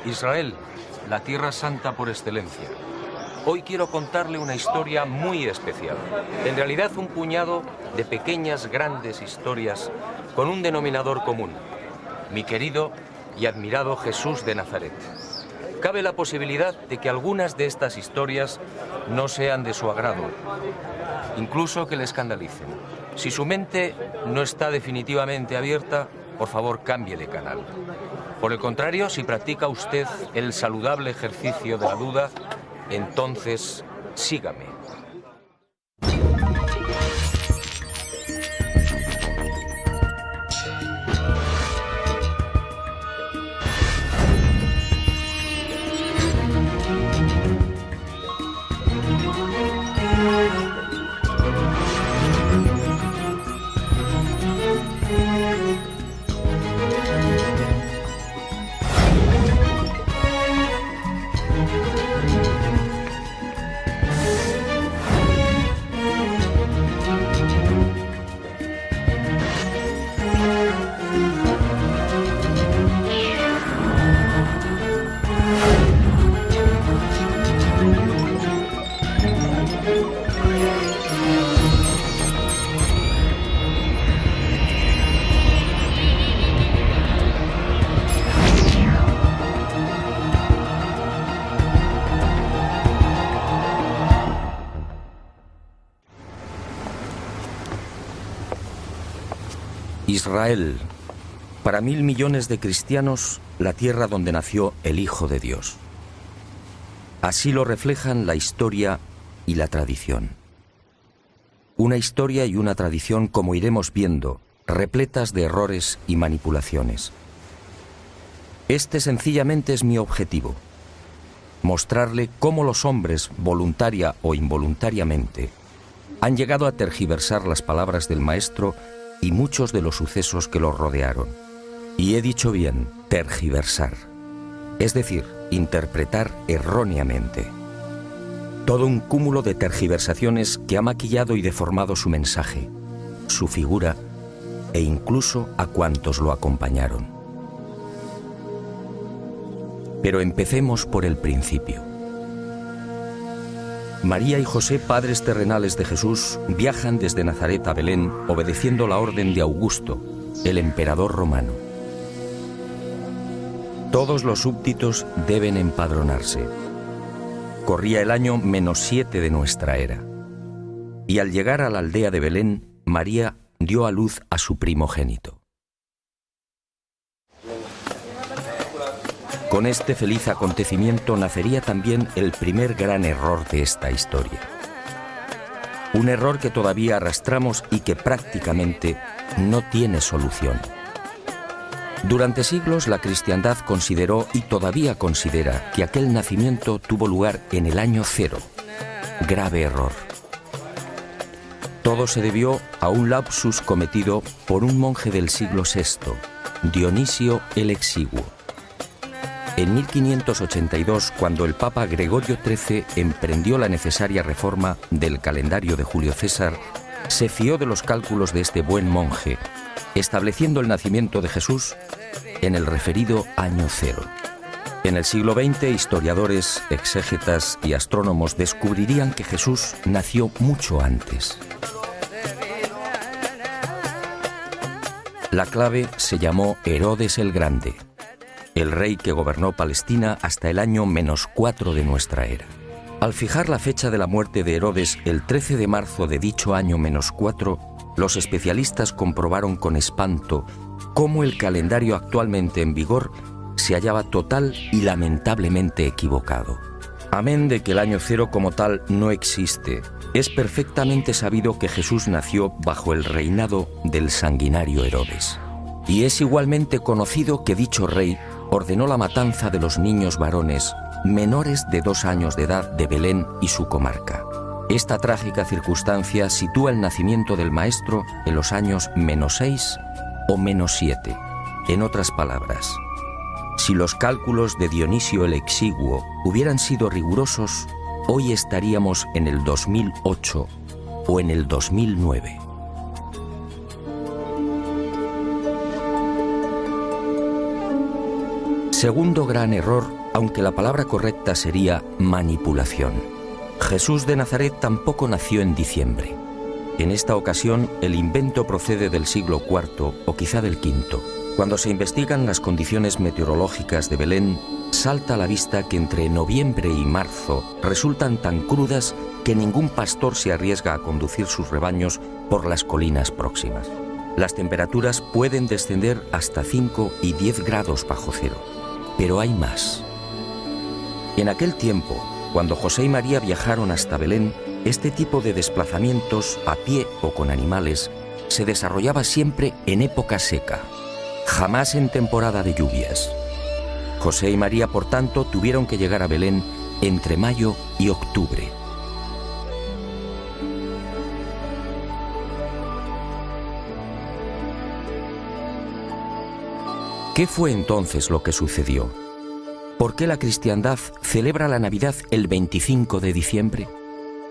Israel, la tierra santa por excelencia. Hoy quiero contarle una historia muy especial. En realidad un puñado de pequeñas, grandes historias con un denominador común. Mi querido y admirado Jesús de Nazaret. Cabe la posibilidad de que algunas de estas historias no sean de su agrado, incluso que le escandalicen. Si su mente no está definitivamente abierta, por favor cambie de canal. Por el contrario, si practica usted el saludable ejercicio de la duda, entonces sígame. Israel, para 1.000 millones de cristianos, la tierra donde nació el Hijo de Dios. Así lo reflejan la historia y la tradición. Una historia y una tradición, como iremos viendo, repletas de errores y manipulaciones. Este sencillamente es mi objetivo: mostrarle cómo los hombres, voluntaria o involuntariamente, han llegado a tergiversar las palabras del Maestro y muchos de los sucesos que los rodearon. Y he dicho bien, tergiversar, es decir, interpretar erróneamente. Todo un cúmulo de tergiversaciones que ha maquillado y deformado su mensaje, su figura e incluso a cuantos lo acompañaron. Pero empecemos por el principio. María y José, padres terrenales de Jesús, viajan desde Nazaret a Belén obedeciendo la orden de Augusto, el emperador romano. Todos los súbditos deben empadronarse. Corría el año -7 de nuestra era. Y al llegar a la aldea de Belén, María dio a luz a su primogénito. Con este feliz acontecimiento nacería también el primer gran error de esta historia. Un error que todavía arrastramos y que prácticamente no tiene solución. Durante siglos la cristiandad consideró y todavía considera que aquel nacimiento tuvo lugar en el año 0. Grave error. Todo se debió a un lapsus cometido por un monje del siglo VI, Dionisio el Exiguo. En 1582, cuando el Papa Gregorio XIII emprendió la necesaria reforma del calendario de Julio César, se fió de los cálculos de este buen monje, estableciendo el nacimiento de Jesús en el referido año 0. En el siglo XX, historiadores, exégetas y astrónomos descubrirían que Jesús nació mucho antes. La clave se llamó Herodes el Grande, el rey que gobernó Palestina hasta el año -4 de nuestra era. Al fijar la fecha de la muerte de Herodes el 13 de marzo de dicho año -4, los especialistas comprobaron con espanto cómo el calendario actualmente en vigor se se hallaba total y lamentablemente equivocado. Amén de que el año cero como tal no existe, es perfectamente sabido que Jesús nació bajo el reinado del sanguinario Herodes. Y es igualmente conocido que dicho rey ordenó la matanza de los niños varones menores de 2 años de edad de Belén y su comarca. Esta trágica circunstancia sitúa el nacimiento del Maestro en los años -6 o -7. En otras palabras, si los cálculos de Dionisio el Exiguo hubieran sido rigurosos, hoy estaríamos en el 2008 o en el 2009. Segundo gran error, aunque la palabra correcta sería manipulación. Jesús de Nazaret tampoco nació en diciembre. En esta ocasión, el invento procede del siglo IV o quizá del V. Cuando se investigan las condiciones meteorológicas de Belén, salta a la vista que entre noviembre y marzo resultan tan crudas que ningún pastor se arriesga a conducir sus rebaños por las colinas próximas. Las temperaturas pueden descender hasta 5 y 10 grados bajo cero. Pero hay más. En aquel tiempo, cuando José y María viajaron hasta Belén, este tipo de desplazamientos, a pie o con animales, se desarrollaba siempre en época seca, jamás en temporada de lluvias. José y María, por tanto, tuvieron que llegar a Belén entre mayo y octubre. ¿Qué fue entonces lo que sucedió? ¿Por qué la cristiandad celebra la Navidad el 25 de diciembre?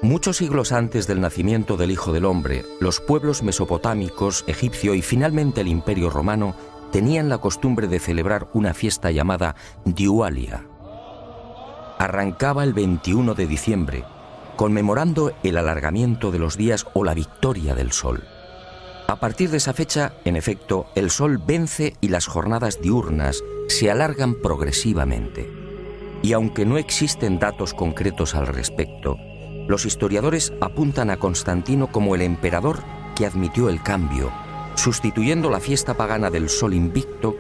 Muchos siglos antes del nacimiento del Hijo del Hombre, los pueblos mesopotámicos, egipcio y finalmente el Imperio Romano tenían la costumbre de celebrar una fiesta llamada Diualia. Arrancaba el 21 de diciembre, conmemorando el alargamiento de los días o la victoria del sol. A partir de esa fecha, en efecto, el sol vence y las jornadas diurnas se alargan progresivamente. Y aunque no existen datos concretos al respecto, los historiadores apuntan a Constantino como el emperador que admitió el cambio, sustituyendo la fiesta pagana del sol invicto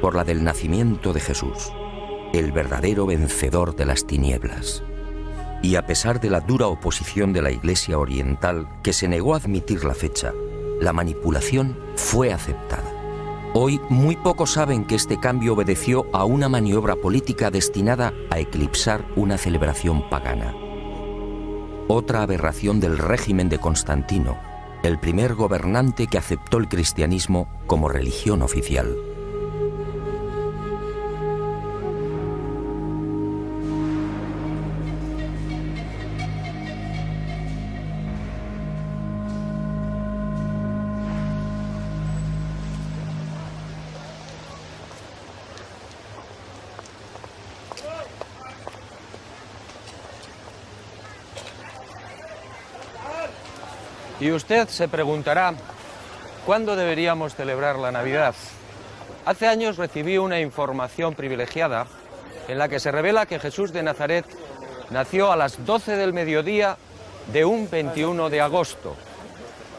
por la del nacimiento de Jesús, el verdadero vencedor de las tinieblas. Y a pesar de la dura oposición de la Iglesia Oriental, que se negó a admitir la fecha, la manipulación fue aceptada. Hoy muy pocos saben que este cambio obedeció a una maniobra política destinada a eclipsar una celebración pagana. Otra aberración del régimen de Constantino, el primer gobernante que aceptó el cristianismo como religión oficial. Y usted se preguntará, ¿cuándo deberíamos celebrar la Navidad? Hace años recibí una información privilegiada en la que se revela que Jesús de Nazaret nació a las 12 del mediodía de un 21 de agosto.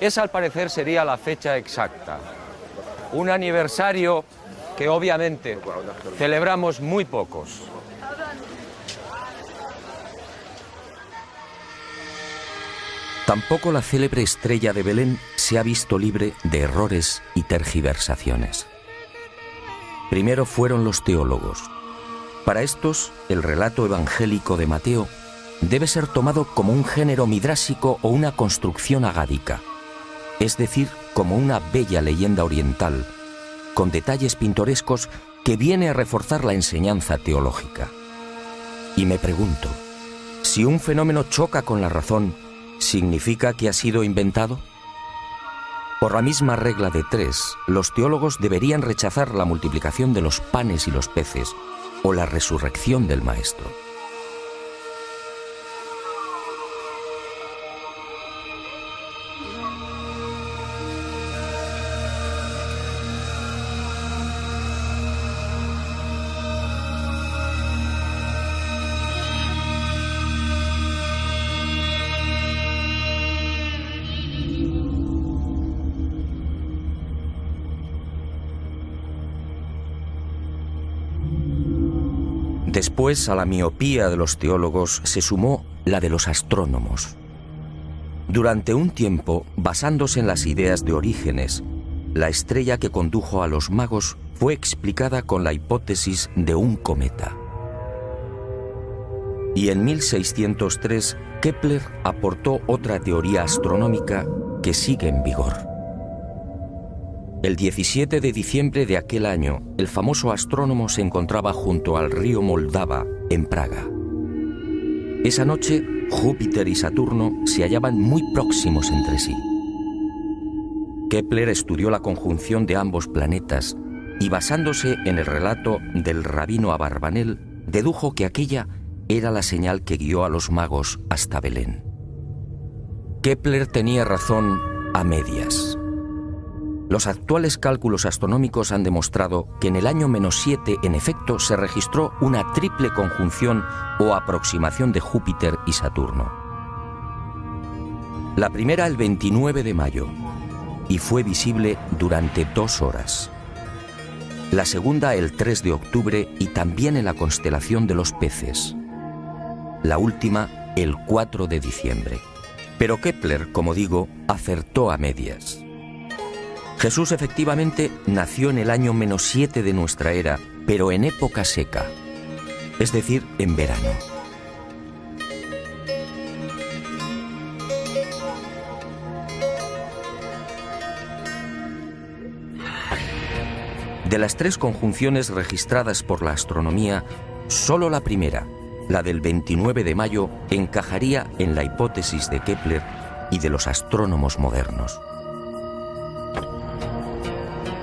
Esa, al parecer, sería la fecha exacta. Un aniversario que, obviamente, celebramos muy pocos. Tampoco la célebre estrella de Belén se ha visto libre de errores y tergiversaciones. Primero fueron los teólogos. Para estos, el relato evangélico de Mateo debe ser tomado como un género midrásico o una construcción agádica, es decir, como una bella leyenda oriental, con detalles pintorescos que viene a reforzar la enseñanza teológica. Y me pregunto, si un fenómeno choca con la razón, ¿significa que ha sido inventado? Por la misma regla de 3, los teólogos deberían rechazar la multiplicación de los panes y los peces o la resurrección del Maestro. Después, a la miopía de los teólogos se sumó la de los astrónomos. Durante un tiempo, basándose en las ideas de Orígenes, la estrella que condujo a los magos fue explicada con la hipótesis de un cometa. Y en 1603, Kepler aportó otra teoría astronómica que sigue en vigor. El 17 de diciembre de aquel año, el famoso astrónomo se encontraba junto al río Moldava, en Praga. Esa noche, Júpiter y Saturno se hallaban muy próximos entre sí. Kepler estudió la conjunción de ambos planetas y, basándose en el relato del rabino Abarbanel, dedujo que aquella era la señal que guió a los magos hasta Belén. Kepler tenía razón a medias. Los actuales cálculos astronómicos han demostrado que en el año -7, en efecto, se registró una triple conjunción o aproximación de Júpiter y Saturno. La primera el 29 de mayo, y fue visible durante 2 horas. La segunda el 3 de octubre y también en la constelación de los Peces. La última el 4 de diciembre. Pero Kepler, como digo, acertó a medias. Jesús efectivamente nació en el año -7 de nuestra era, pero en época seca, es decir, en verano. De las 3 conjunciones registradas por la astronomía, solo la primera, la del 29 de mayo, encajaría en la hipótesis de Kepler y de los astrónomos modernos.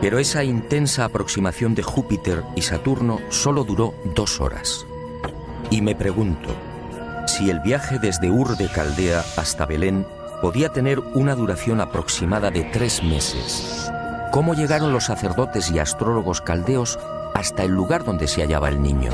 Pero esa intensa aproximación de Júpiter y Saturno solo duró 2 horas. Y me pregunto, si el viaje desde Ur de Caldea hasta Belén podía tener una duración aproximada de 3 meses, ¿cómo llegaron los sacerdotes y astrólogos caldeos hasta el lugar donde se hallaba el niño?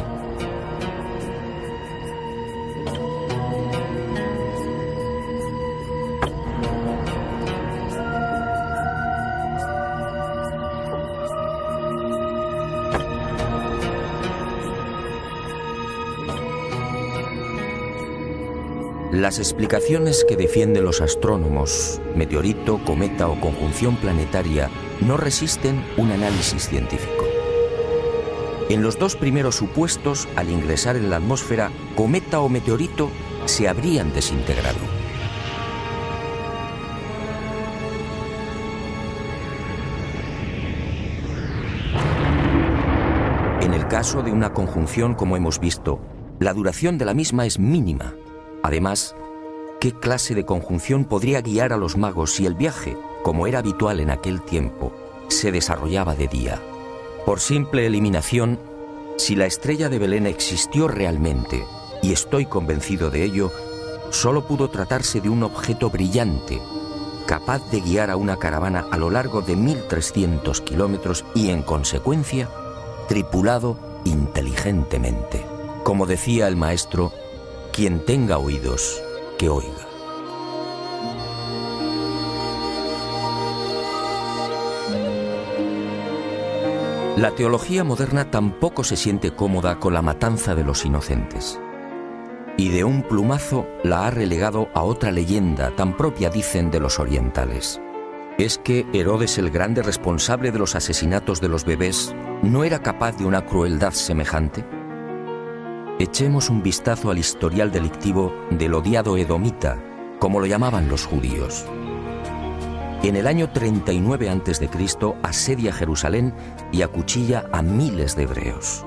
Las explicaciones que defienden los astrónomos, meteorito, cometa o conjunción planetaria, no resisten un análisis científico. En los 2 primeros supuestos, al ingresar en la atmósfera, cometa o meteorito se habrían desintegrado. En el caso de una conjunción, como hemos visto, la duración de la misma es mínima. Además, ¿qué clase de conjunción podría guiar a los magos si el viaje, como era habitual en aquel tiempo, se desarrollaba de día? Por simple eliminación, si la estrella de Belén existió realmente, y estoy convencido de ello, solo pudo tratarse de un objeto brillante, capaz de guiar a una caravana a lo largo de 1300 kilómetros y, en consecuencia, tripulado inteligentemente. Como decía el maestro, quien tenga oídos, que oiga. La teología moderna tampoco se siente cómoda con la matanza de los inocentes. Y de un plumazo la ha relegado a otra leyenda tan propia, dicen, de los orientales. ¿Es que Herodes, el grande responsable de los asesinatos de los bebés, no era capaz de una crueldad semejante? Echemos un vistazo al historial delictivo del odiado edomita, como lo llamaban los judíos. En el año 39 a.C. asedia Jerusalén y acuchilla a miles de hebreos.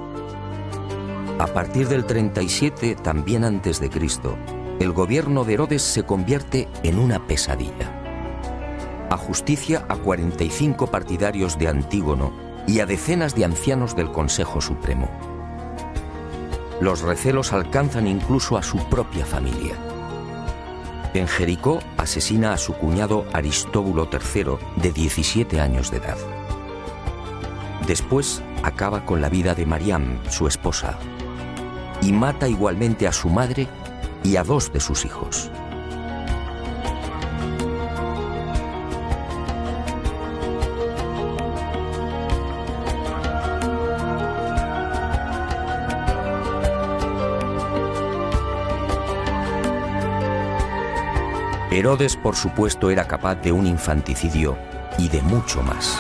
A partir del 37, también antes de Cristo, el gobierno de Herodes se convierte en una pesadilla. Ajusticia a 45 partidarios de Antígono y a decenas de ancianos del Consejo Supremo. Los recelos alcanzan incluso a su propia familia. En Jericó asesina a su cuñado Aristóbulo III, de 17 años de edad. Después acaba con la vida de Mariam, su esposa, y mata igualmente a su madre y a 2 de sus hijos. Herodes, por supuesto, era capaz de un infanticidio y de mucho más.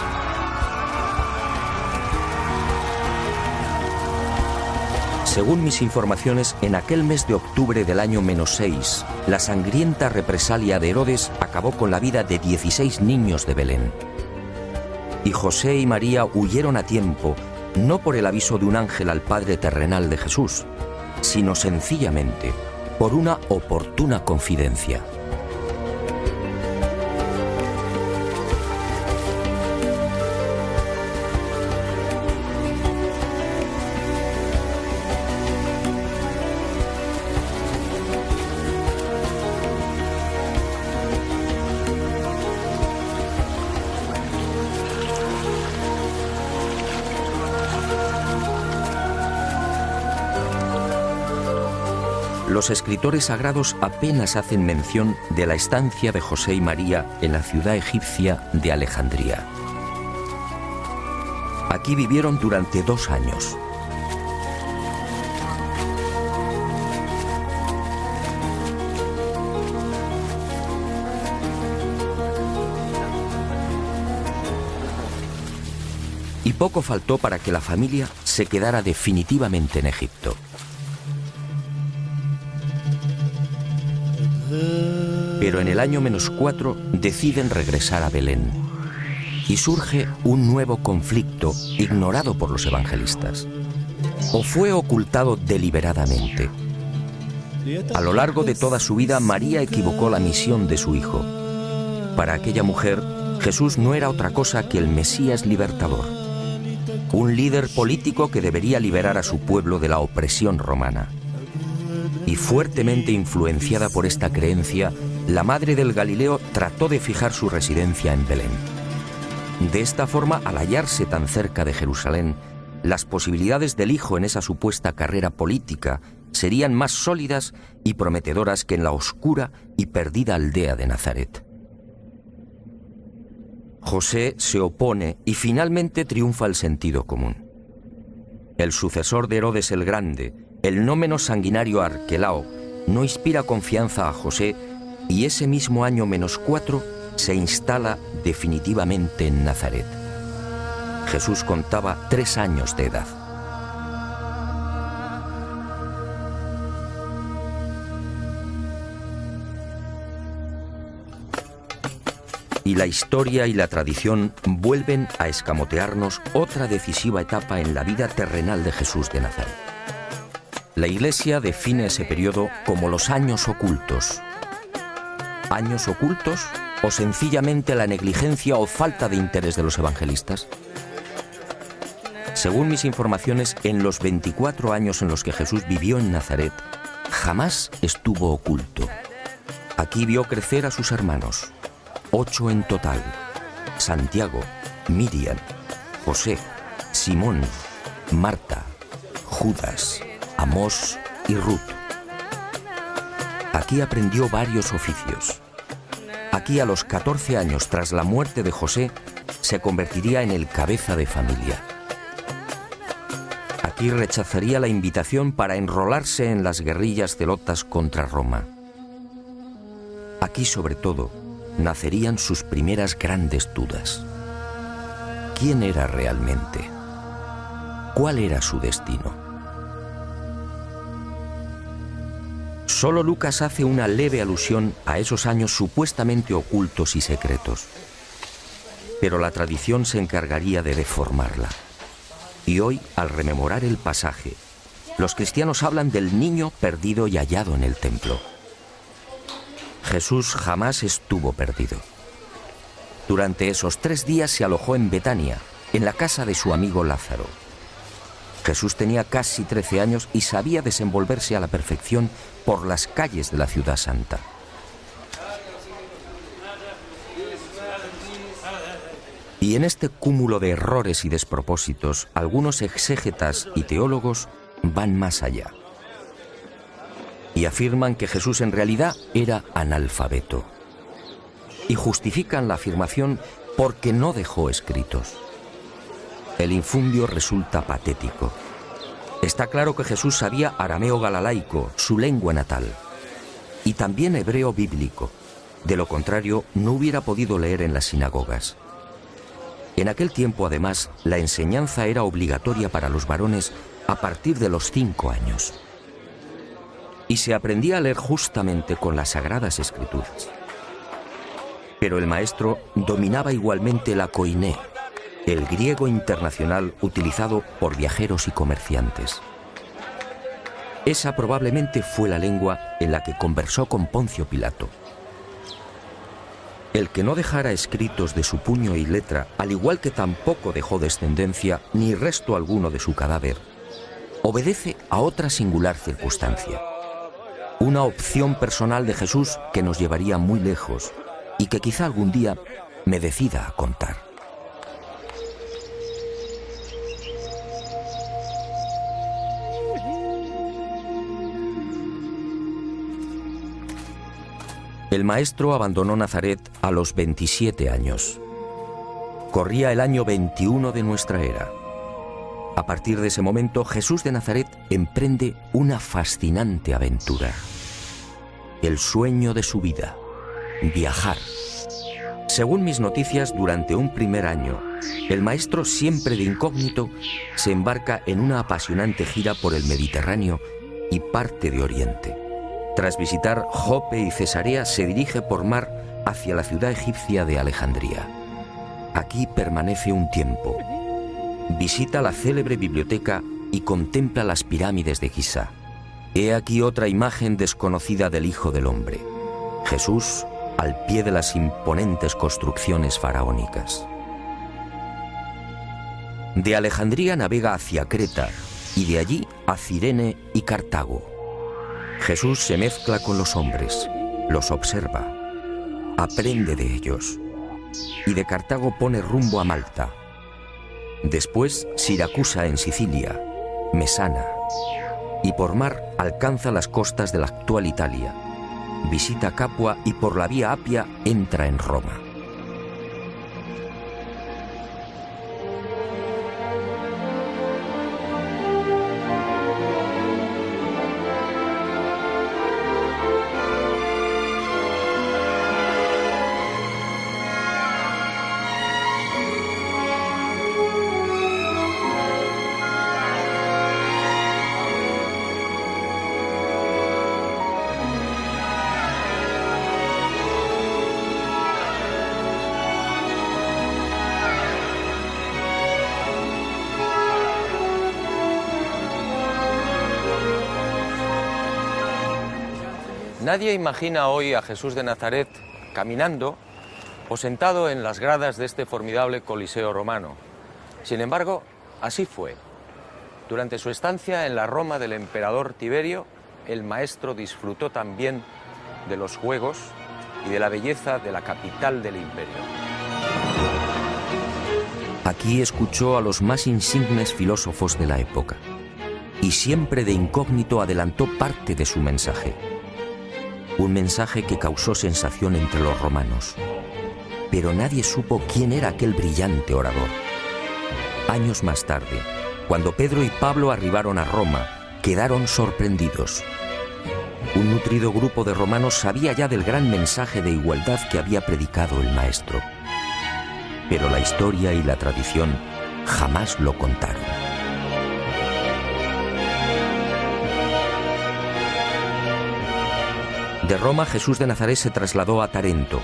Según mis informaciones, en aquel mes de octubre del año -6, la sangrienta represalia de Herodes acabó con la vida de 16 niños de Belén. Y José y María huyeron a tiempo, no por el aviso de un ángel al Padre terrenal de Jesús, sino sencillamente por una oportuna confidencia. Los escritores sagrados apenas hacen mención de la estancia de José y María en la ciudad egipcia de Alejandría. Aquí vivieron durante 2 años. Y poco faltó para que la familia se quedara definitivamente en Egipto. Pero en el año -4 deciden regresar a Belén y surge un nuevo conflicto ignorado por los evangelistas. ¿O fue ocultado deliberadamente? A lo largo de toda su vida, María equivocó la misión de su hijo. Para aquella mujer, Jesús no era otra cosa que el Mesías libertador, un líder político que debería liberar a su pueblo de la opresión romana. Y fuertemente influenciada por esta creencia, la madre del Galileo trató de fijar su residencia en Belén. De esta forma, al hallarse tan cerca de Jerusalén, las posibilidades del hijo en esa supuesta carrera política serían más sólidas y prometedoras que en la oscura y perdida aldea de Nazaret. José se opone y finalmente triunfa el sentido común. El sucesor de Herodes el Grande, el no menos sanguinario Arquelao, no inspira confianza a José y ese mismo año -4 se instala definitivamente en Nazaret. Jesús contaba 3 años de edad. Y la historia y la tradición vuelven a escamotearnos otra decisiva etapa en la vida terrenal de Jesús de Nazaret. La Iglesia define ese periodo como los años ocultos. ¿Años ocultos o sencillamente la negligencia o falta de interés de los evangelistas? Según mis informaciones, en los 24 años en los que Jesús vivió en Nazaret, jamás estuvo oculto. Aquí vio crecer a sus hermanos, 8 en total: Santiago, Miriam, José, Simón, Marta, Judas, Amós y Ruth. Aquí aprendió varios oficios. Aquí, a los 14 años tras la muerte de José, se convertiría en el cabeza de familia. Aquí rechazaría la invitación para enrolarse en las guerrillas zelotas contra Roma. Aquí, sobre todo, nacerían sus primeras grandes dudas. ¿Quién era realmente? ¿Cuál era su destino? Solo Lucas hace una leve alusión a esos años supuestamente ocultos y secretos. Pero la tradición se encargaría de deformarla. Y hoy, al rememorar el pasaje, los cristianos hablan del niño perdido y hallado en el templo. Jesús jamás estuvo perdido. Durante esos 3 días se alojó en Betania, en la casa de su amigo Lázaro. Jesús tenía casi 13 años y sabía desenvolverse a la perfección por las calles de la ciudad santa. Y en este cúmulo de errores y despropósitos, algunos exégetas y teólogos van más allá y afirman que Jesús en realidad era analfabeto. Y justifican la afirmación porque no dejó escritos. El infundio resulta patético. Está claro que Jesús sabía arameo galalaico, su lengua natal, y también hebreo bíblico, De lo contrario, no hubiera podido leer en las sinagogas. En aquel tiempo, además, la enseñanza era obligatoria para los varones a partir de los 5 años. Y se aprendía a leer justamente con las Sagradas Escrituras. Pero el maestro dominaba igualmente la koiné, el griego internacional utilizado por viajeros y comerciantes. Esa probablemente fue la lengua en la que conversó con Poncio Pilato. El que no dejara escritos de su puño y letra, al igual que tampoco dejó descendencia ni resto alguno de su cadáver, obedece a otra singular circunstancia. Una opción personal de Jesús que nos llevaría muy lejos y que quizá algún día me decida a contar. El maestro abandonó Nazaret a los 27 años. Corría el año 21 de nuestra era. A partir de ese momento, Jesús de Nazaret emprende una fascinante aventura. El sueño de su vida, viajar. Según mis noticias, durante un primer año, el maestro, siempre de incógnito, se embarca en una apasionante gira por el Mediterráneo y parte de Oriente. Tras visitar Jope y Cesarea, se dirige por mar hacia la ciudad egipcia de Alejandría. Aquí permanece un tiempo. Visita la célebre biblioteca y contempla las pirámides de Giza. He aquí otra imagen desconocida del Hijo del Hombre. Jesús al pie de las imponentes construcciones faraónicas. De Alejandría navega hacia Creta y de allí a Cirene y Cartago. Jesús se mezcla con los hombres, los observa, aprende de ellos y de Cartago pone rumbo a Malta. Después Siracusa en Sicilia, Mesana y por mar alcanza las costas de la actual Italia. Visita Capua y por la vía Apia entra en Roma. Nadie imagina hoy a Jesús de Nazaret caminando o sentado en las gradas de este formidable Coliseo romano. Sin embargo, así fue. Durante su estancia en la Roma del emperador Tiberio, el maestro disfrutó también de los juegos y de la belleza de la capital del imperio. Aquí escuchó a los más insignes filósofos de la época y siempre de incógnito adelantó parte de su mensaje. Un mensaje que causó sensación entre los romanos, pero nadie supo quién era aquel brillante orador. Años más tarde, cuando Pedro y Pablo arribaron a Roma, quedaron sorprendidos. Un nutrido grupo de romanos sabía ya del gran mensaje de igualdad que había predicado el maestro, pero la historia y la tradición jamás lo contaron. De Roma, Jesús de Nazaret se trasladó a Tarento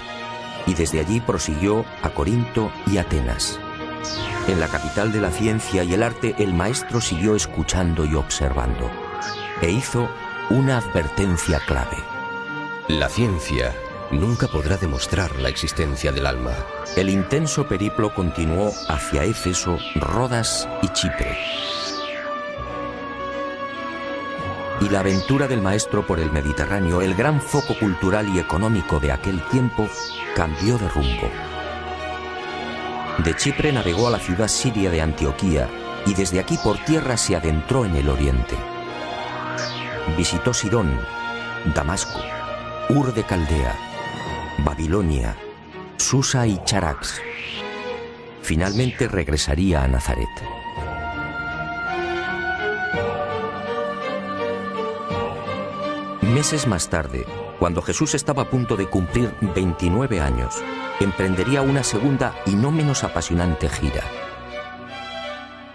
y desde allí prosiguió a Corinto y Atenas. En la capital de la ciencia y el arte, el maestro siguió escuchando y observando e hizo una advertencia clave. La ciencia nunca podrá demostrar la existencia del alma. El intenso periplo continuó hacia Éfeso, Rodas y Chipre. Y la aventura del maestro por el Mediterráneo, el gran foco cultural y económico de aquel tiempo, cambió de rumbo. De Chipre navegó a la ciudad siria de Antioquía y desde aquí por tierra se adentró en el oriente. Visitó Sidón, Damasco, Ur de Caldea, Babilonia, Susa y Charax. Finalmente regresaría a Nazaret. Meses más tarde, cuando Jesús estaba a punto de cumplir 29 años, emprendería una segunda y no menos apasionante gira.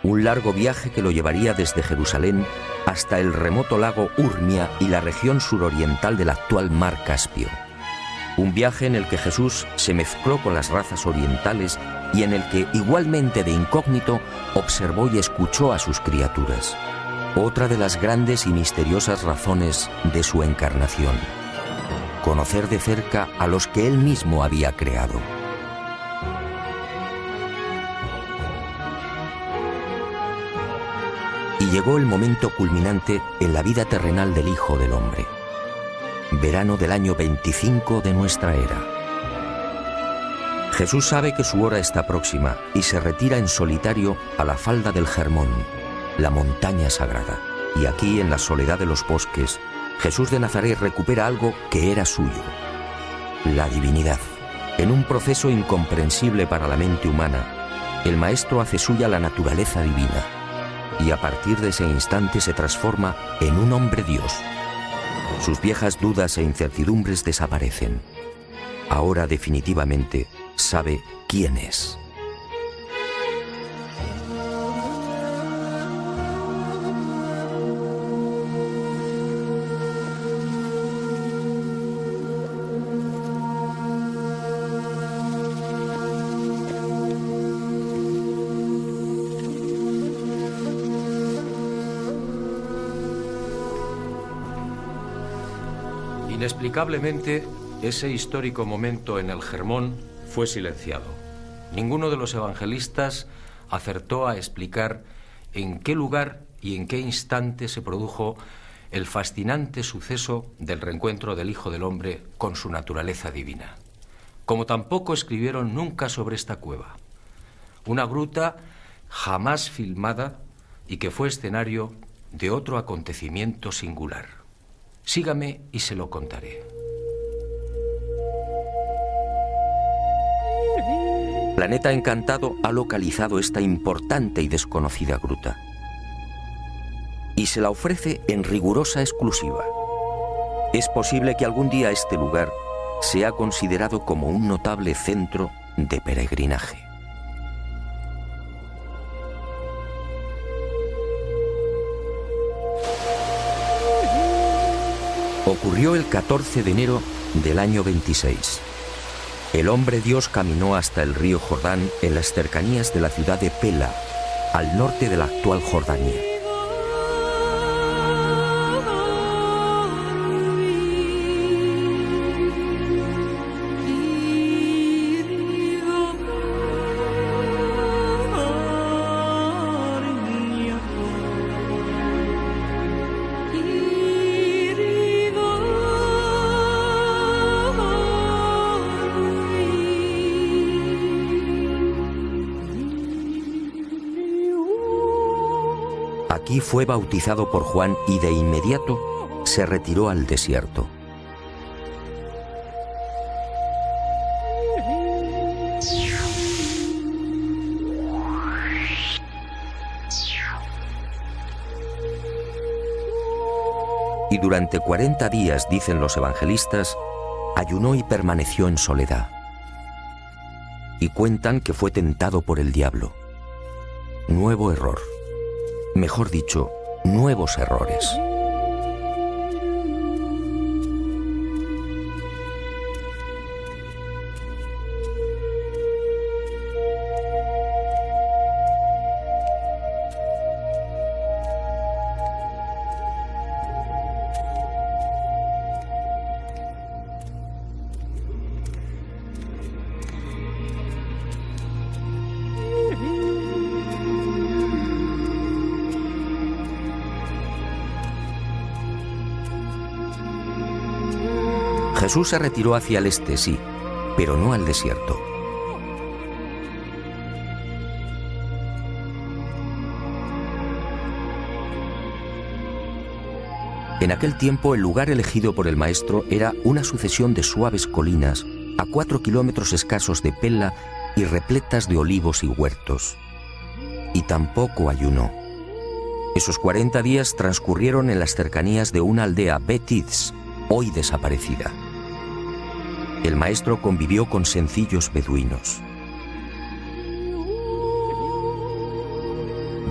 Un largo viaje que lo llevaría desde Jerusalén hasta el remoto lago Urmia y la región suroriental del actual mar Caspio. Un viaje en el que Jesús se mezcló con las razas orientales y en el que, igualmente de incógnito, observó y escuchó a sus criaturas. Otra de las grandes y misteriosas razones de su encarnación: conocer de cerca a los que él mismo había creado. Y llegó el momento culminante en la vida terrenal del Hijo del Hombre. Verano del año 25 de nuestra era. Jesús sabe que su hora está próxima y se retira en solitario a la falda del Hermón, la montaña sagrada. Y aquí, en la soledad de los bosques, Jesús de Nazaret recupera algo que era suyo: la divinidad. En un proceso incomprensible para la mente humana, el Maestro hace suya la naturaleza divina, y a partir de ese instante se transforma en un hombre Dios. Sus viejas dudas e incertidumbres desaparecen. Ahora definitivamente sabe quién es. Inexplicablemente, ese histórico momento en el Hermón fue silenciado. Ninguno de los evangelistas acertó a explicar en qué lugar y en qué instante se produjo el fascinante suceso del reencuentro del Hijo del Hombre con su naturaleza divina. Como tampoco escribieron nunca sobre esta cueva, una gruta jamás filmada y que fue escenario de otro acontecimiento singular. Sígame y se lo contaré. Planeta Encantado ha localizado esta importante y desconocida gruta y se la ofrece en rigurosa exclusiva. Es posible que algún día este lugar sea considerado como un notable centro de peregrinaje. Ocurrió el 14 de enero del año 26. El hombre Dios caminó hasta el río Jordán en las cercanías de la ciudad de Pela, al norte de la actual Jordania. Aquí fue bautizado por Juan y de inmediato se retiró al desierto. Y durante 40 días, dicen los evangelistas, ayunó y permaneció en soledad. Y cuentan que fue tentado por el diablo. Nuevo error. Mejor dicho, nuevos errores. Jesús se retiró hacia el este, sí, pero no al desierto. En aquel tiempo, el lugar elegido por el Maestro era una sucesión de suaves colinas a 4 kilómetros escasos de Pela y repletas de olivos y huertos. Y tampoco ayunó. Esos 40 días transcurrieron en las cercanías de una aldea, Bet-Idz, hoy desaparecida. El maestro convivió con sencillos beduinos.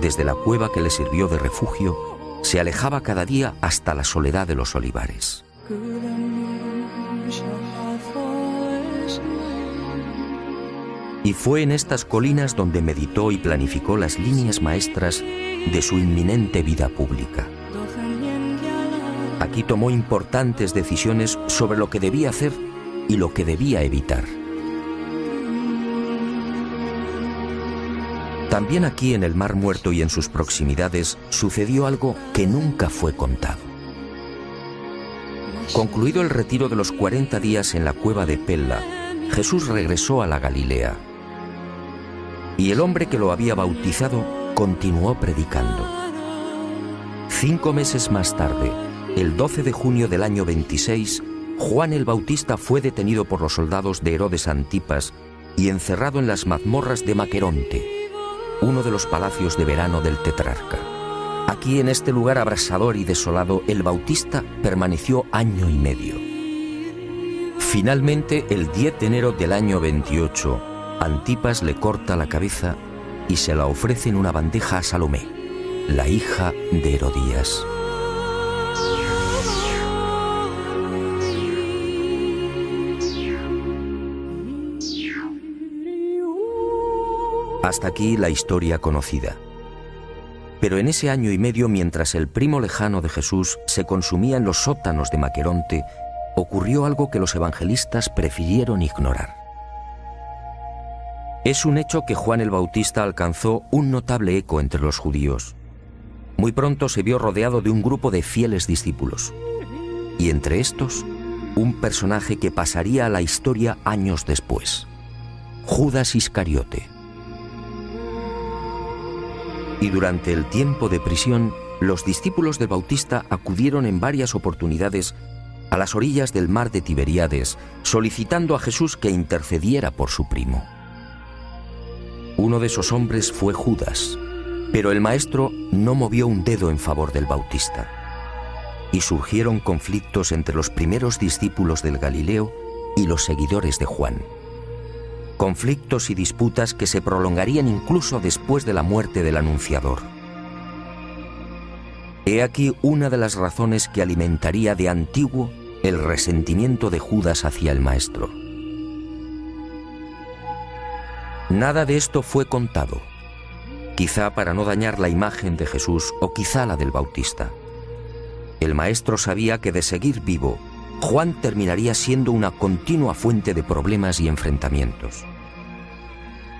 Desde la cueva que le sirvió de refugio, se alejaba cada día hasta la soledad de los olivares. Y fue en estas colinas donde meditó y planificó las líneas maestras de su inminente vida pública. Aquí tomó importantes decisiones sobre lo que debía hacer y lo que debía evitar. También aquí en el Mar Muerto y en sus proximidades sucedió algo que nunca fue contado. Concluido el retiro de los 40 días en la cueva de Pella, Jesús regresó a la Galilea. Y el hombre que lo había bautizado continuó predicando. 5 meses más tarde, el 12 de junio del año 26, Juan el Bautista fue detenido por los soldados de Herodes Antipas y encerrado en las mazmorras de Maqueronte, uno de los palacios de verano del tetrarca. Aquí, en este lugar abrasador y desolado, el Bautista permaneció 1 año y medio. Finalmente, el 10 de enero del año 28, Antipas le corta la cabeza y se la ofrece en una bandeja a Salomé, la hija de Herodías. Hasta aquí la historia conocida. Pero en ese 1 año y medio, mientras el primo lejano de Jesús se consumía en los sótanos de Maqueronte, ocurrió algo que los evangelistas prefirieron ignorar. Es un hecho que Juan el Bautista alcanzó un notable eco entre los judíos. Muy pronto se vio rodeado de un grupo de fieles discípulos, y entre estos, un personaje que pasaría a la historia años después: Judas Iscariote. Y durante el tiempo de prisión, los discípulos del Bautista acudieron en varias oportunidades a las orillas del mar de Tiberíades, solicitando a Jesús que intercediera por su primo. Uno de esos hombres fue Judas, pero el maestro no movió un dedo en favor del Bautista. Y surgieron conflictos entre los primeros discípulos del Galileo y los seguidores de Juan. Conflictos y disputas que se prolongarían incluso después de la muerte del anunciador. He aquí una de las razones que alimentaría de antiguo el resentimiento de Judas hacia el maestro. Nada de esto fue contado, quizá para no dañar la imagen de Jesús o quizá la del Bautista. El maestro sabía que de seguir vivo, Juan terminaría siendo una continua fuente de problemas y enfrentamientos.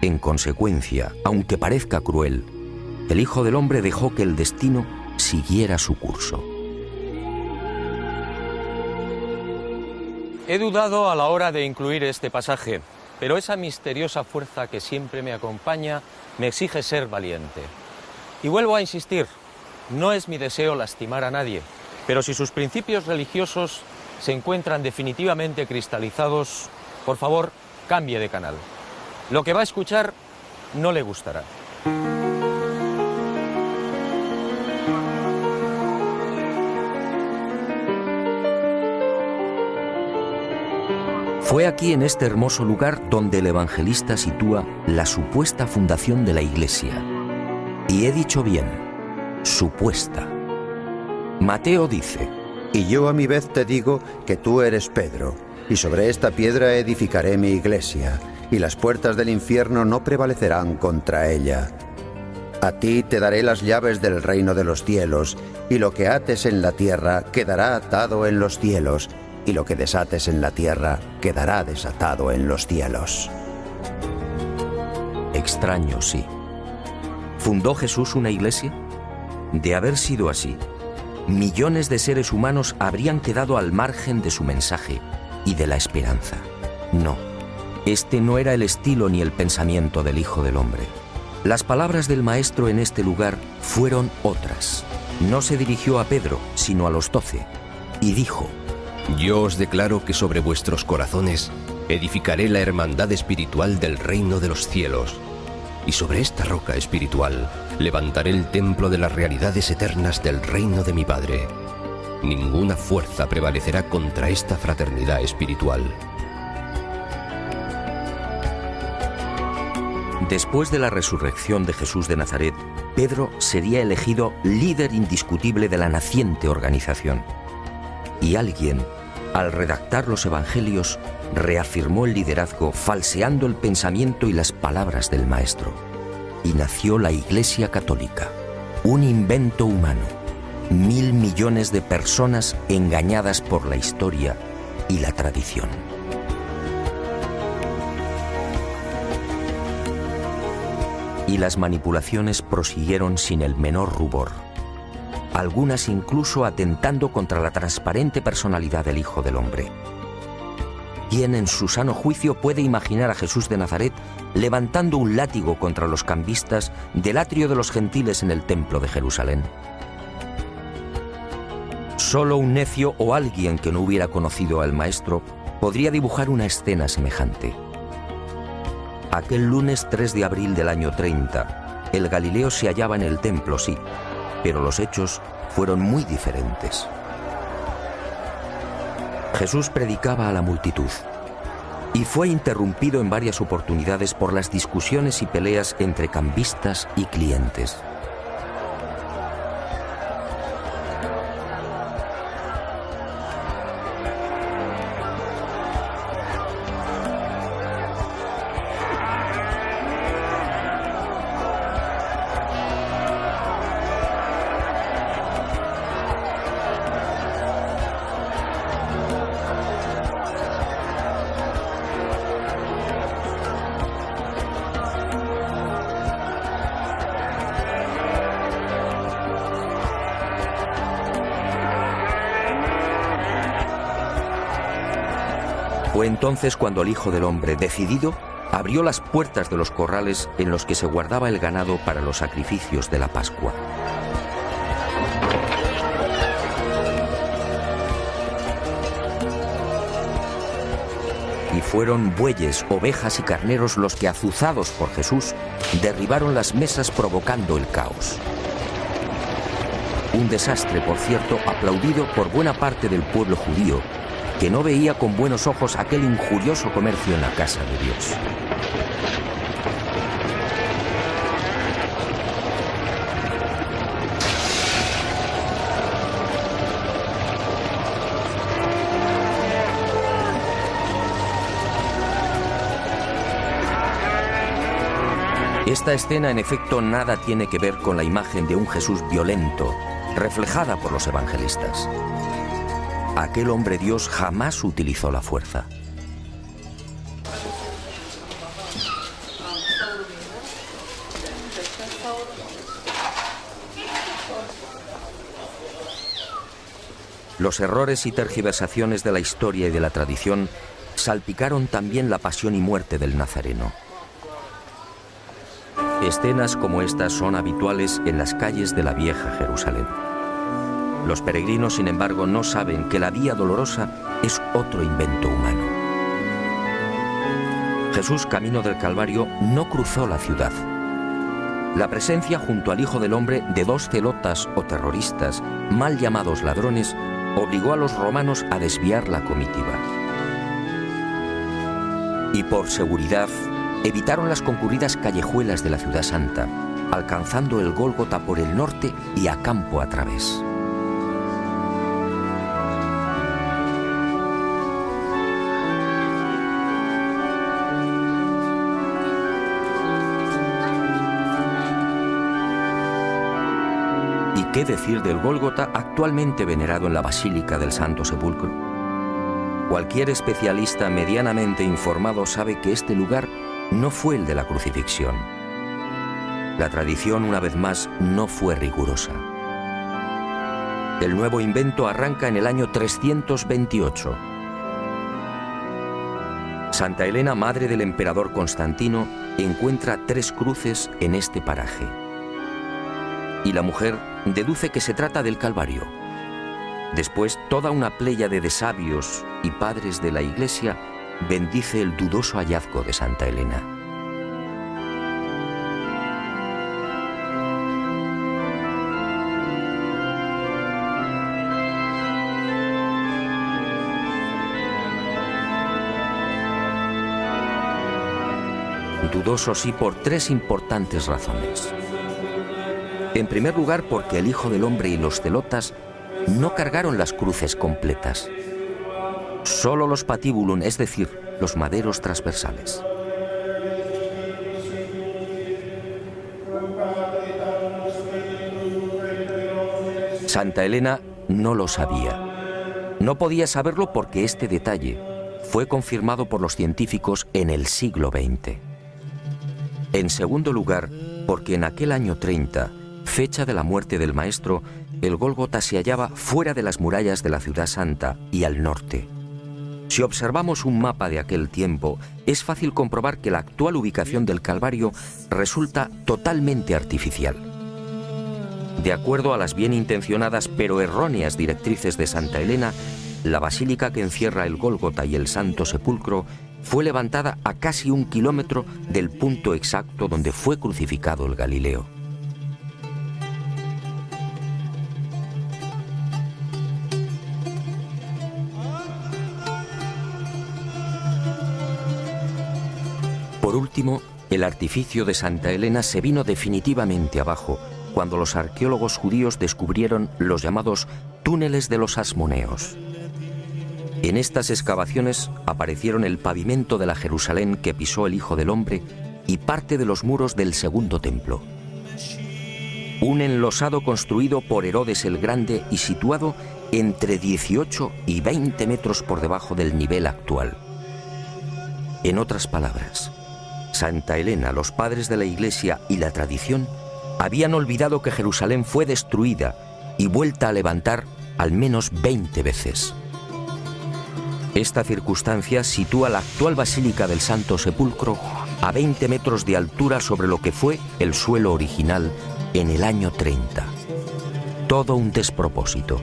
En consecuencia, aunque parezca cruel, el Hijo del Hombre dejó que el destino siguiera su curso. He dudado a la hora de incluir este pasaje, pero esa misteriosa fuerza que siempre me acompaña me exige ser valiente. Y vuelvo a insistir, no es mi deseo lastimar a nadie, pero si sus principios religiosos se encuentran definitivamente cristalizados, por favor, cambie de canal. Lo que va a escuchar no le gustará. Fue aquí, en este hermoso lugar, donde el evangelista sitúa la supuesta fundación de la Iglesia. Y he dicho bien, supuesta. Mateo dice: Y yo a mi vez te digo que tú eres Pedro, y sobre esta piedra edificaré mi iglesia, y las puertas del infierno no prevalecerán contra ella. A ti te daré las llaves del reino de los cielos, y lo que ates en la tierra quedará atado en los cielos, y lo que desates en la tierra quedará desatado en los cielos. Extraño, sí. ¿Fundó Jesús una iglesia? De haber sido así, millones de seres humanos habrían quedado al margen de su mensaje y de la esperanza. No, este no era el estilo ni el pensamiento del Hijo del Hombre. Las palabras del Maestro en este lugar fueron otras. No se dirigió a Pedro, sino a los 12, y dijo: Yo os declaro que sobre vuestros corazones edificaré la hermandad espiritual del reino de los cielos, y sobre esta roca espiritual levantaré el templo de las realidades eternas del reino de mi Padre. ninguna fuerza prevalecerá contra esta fraternidad espiritual. Después de la resurrección de Jesús de Nazaret, Pedro sería elegido líder indiscutible de la naciente organización. Y alguien, al redactar los evangelios, reafirmó el liderazgo falseando el pensamiento y las palabras del Maestro. Y nació la Iglesia Católica, un invento humano. 1.000 millones de personas engañadas por la historia y la tradición. Y las manipulaciones prosiguieron sin el menor rubor, algunas incluso atentando contra la transparente personalidad del Hijo del Hombre. ¿Quién en su sano juicio puede imaginar a Jesús de Nazaret levantando un látigo contra los cambistas del atrio de los gentiles en el templo de Jerusalén? Solo un necio o alguien que no hubiera conocido al Maestro podría dibujar una escena semejante. Aquel lunes 3 de abril del año 30, el Galileo se hallaba en el templo, sí, pero los hechos fueron muy diferentes. Jesús predicaba a la multitud y fue interrumpido en varias oportunidades por las discusiones y peleas entre cambistas y clientes. Fue entonces cuando el Hijo del Hombre, decidido, abrió las puertas de los corrales en los que se guardaba el ganado para los sacrificios de la Pascua. Y fueron bueyes, ovejas y carneros los que, azuzados por Jesús, derribaron las mesas provocando el caos. Un desastre, por cierto, aplaudido por buena parte del pueblo judío, que no veía con buenos ojos aquel injurioso comercio en la casa de Dios. Esta escena, en efecto, nada tiene que ver con la imagen de un Jesús violento, reflejada por los evangelistas. Aquel hombre Dios jamás utilizó la fuerza. Los errores y tergiversaciones de la historia y de la tradición salpicaron también la pasión y muerte del Nazareno. Escenas como estas son habituales en las calles de la vieja Jerusalén. Los peregrinos, sin embargo, no saben que la Vía Dolorosa es otro invento humano. Jesús, camino del Calvario, no cruzó la ciudad. La presencia junto al Hijo del Hombre de dos celotas o terroristas, mal llamados ladrones, obligó a los romanos a desviar la comitiva. Y por seguridad, evitaron las concurridas callejuelas de la Ciudad Santa, alcanzando el Gólgota por el norte y a campo a través. ¿Y qué decir del Gólgota, actualmente venerado en la Basílica del Santo Sepulcro? Cualquier especialista medianamente informado sabe que este lugar no fue el de la crucifixión. La tradición, una vez más, no fue rigurosa. El nuevo invento arranca en el año 328. Santa Elena, madre del emperador Constantino, encuentra 3 cruces en este paraje. Y la mujer deduce que se trata del Calvario. Después, toda una pléyade de sabios y padres de la Iglesia bendice el dudoso hallazgo de Santa Elena. Dudoso sí por tres importantes razones. En primer lugar, porque el Hijo del Hombre y los celotas no cargaron las cruces completas, solo los patibulum, es decir, los maderos transversales. Santa Elena no lo sabía. No podía saberlo porque este detalle fue confirmado por los científicos en el siglo XX. En segundo lugar, porque en aquel año 30, fecha de la muerte del Maestro, el Gólgota se hallaba fuera de las murallas de la Ciudad Santa y al norte. Si observamos un mapa de aquel tiempo, es fácil comprobar que la actual ubicación del Calvario resulta totalmente artificial. De acuerdo a las bien intencionadas pero erróneas directrices de Santa Elena, la basílica que encierra el Gólgota y el Santo Sepulcro fue levantada a casi 1 kilómetro del punto exacto donde fue crucificado el Galileo. Por último, el artificio de Santa Elena se vino definitivamente abajo cuando los arqueólogos judíos descubrieron los llamados túneles de los Asmoneos. En estas excavaciones aparecieron el pavimento de la Jerusalén que pisó el Hijo del Hombre y parte de los muros del segundo templo. Un enlosado construido por Herodes el Grande y situado entre 18 y 20 metros por debajo del nivel actual. En otras palabras, Santa Elena, los padres de la Iglesia y la tradición habían olvidado que Jerusalén fue destruida y vuelta a levantar al menos 20 veces. Esta circunstancia sitúa la actual Basílica del Santo Sepulcro a 20 metros de altura sobre lo que fue el suelo original en el año 30. Todo un despropósito.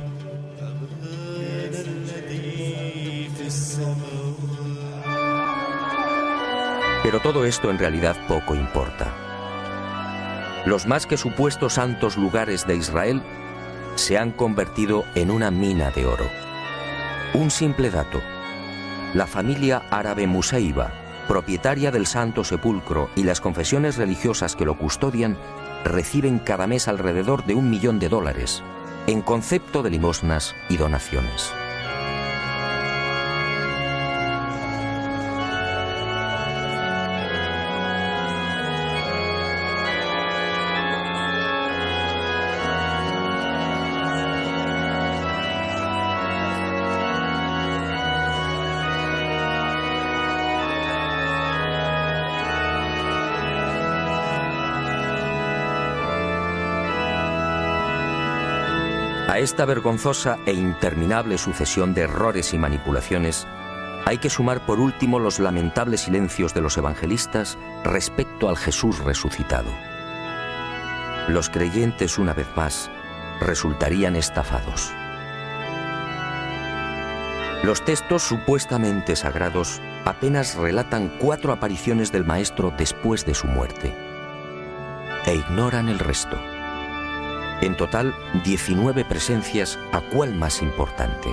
Pero todo esto en realidad poco importa. Los más que supuestos santos lugares de Israel se han convertido en una mina de oro. Un simple dato: la familia árabe Museiba, propietaria del Santo Sepulcro, y las confesiones religiosas que lo custodian reciben cada mes alrededor de $1 millón en concepto de limosnas y donaciones. A esta vergonzosa e interminable sucesión de errores y manipulaciones hay que sumar por último los lamentables silencios de los evangelistas respecto al Jesús resucitado. Los creyentes, una vez más, resultarían estafados. Los textos supuestamente sagrados apenas relatan 4 apariciones del Maestro después de su muerte e ignoran el resto. En total, 19 presencias, ¿a cuál más importante?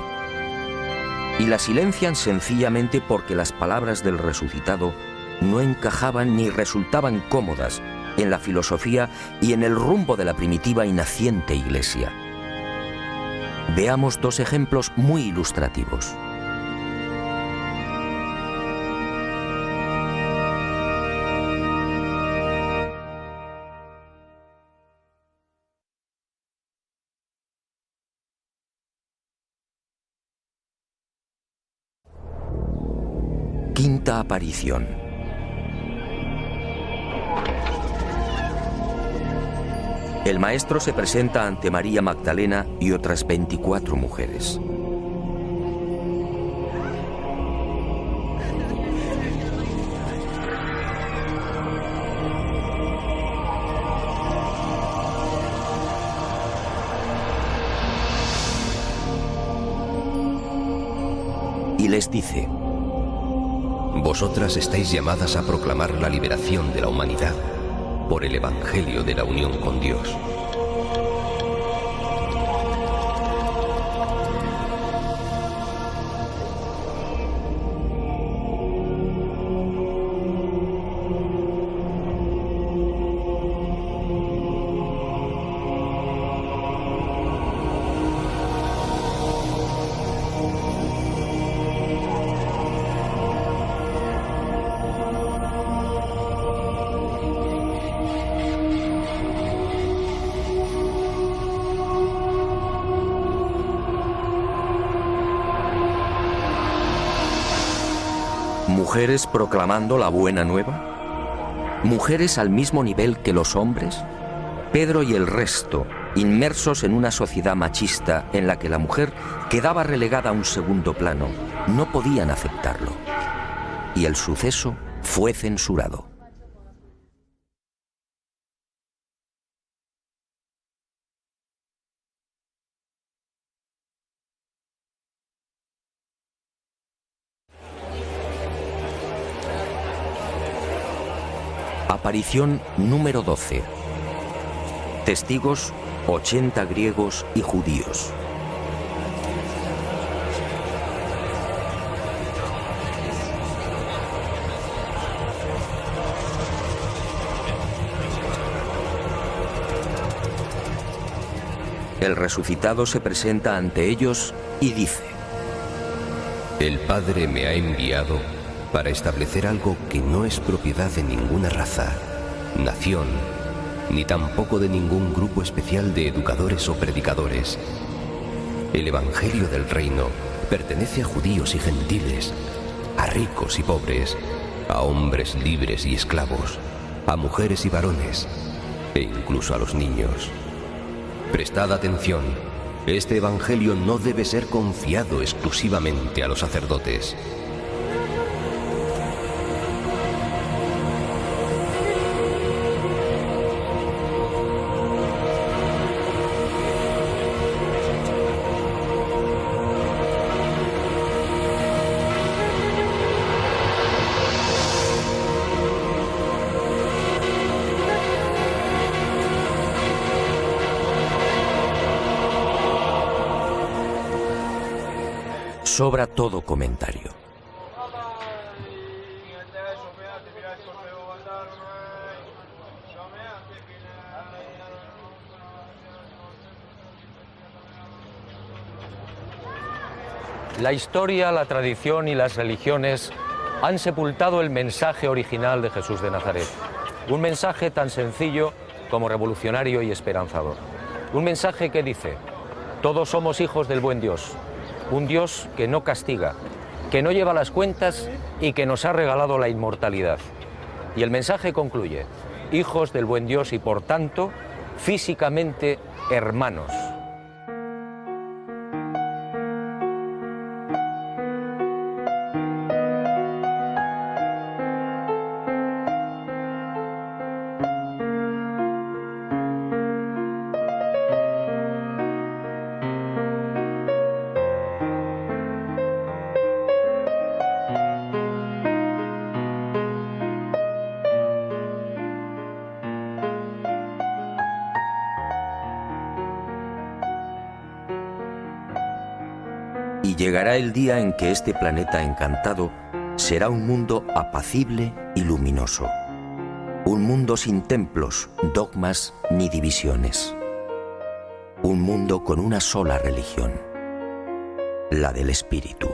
Y la silencian sencillamente porque las palabras del resucitado no encajaban ni resultaban cómodas en la filosofía y en el rumbo de la primitiva y naciente Iglesia. Veamos 2 ejemplos muy ilustrativos. Quinta aparición. El Maestro se presenta ante María Magdalena y otras 24 mujeres. Y les dice: vosotras estáis llamadas a proclamar la liberación de la humanidad por el Evangelio de la unión con Dios. ¿Mujeres proclamando la buena nueva? ¿Mujeres al mismo nivel que los hombres? Pedro y el resto, inmersos en una sociedad machista en la que la mujer quedaba relegada a un segundo plano, no podían aceptarlo. Y el suceso fue censurado. Aparición número 12. Testigos 80 griegos y judíos. El resucitado se presenta ante ellos y dice: El Padre me ha enviado para establecer algo que no es propiedad de ninguna raza, nación, ni tampoco de ningún grupo especial de educadores o predicadores. El Evangelio del Reino pertenece a judíos y gentiles, a ricos y pobres, a hombres libres y esclavos, a mujeres y varones, e incluso a los niños. Prestad atención, este Evangelio no debe ser confiado exclusivamente a los sacerdotes. Sobra todo comentario. La historia, la tradición y las religiones han sepultado el mensaje original de Jesús de Nazaret. Un mensaje tan sencillo como revolucionario y esperanzador. Un mensaje que dice: todos somos hijos del buen Dios. Un Dios que no castiga, que no lleva las cuentas y que nos ha regalado la inmortalidad. Y el mensaje concluye: hijos del buen Dios y por tanto, físicamente hermanos. Y llegará el día en que este planeta encantado será un mundo apacible y luminoso. Un mundo sin templos, dogmas ni divisiones. Un mundo con una sola religión, la del espíritu.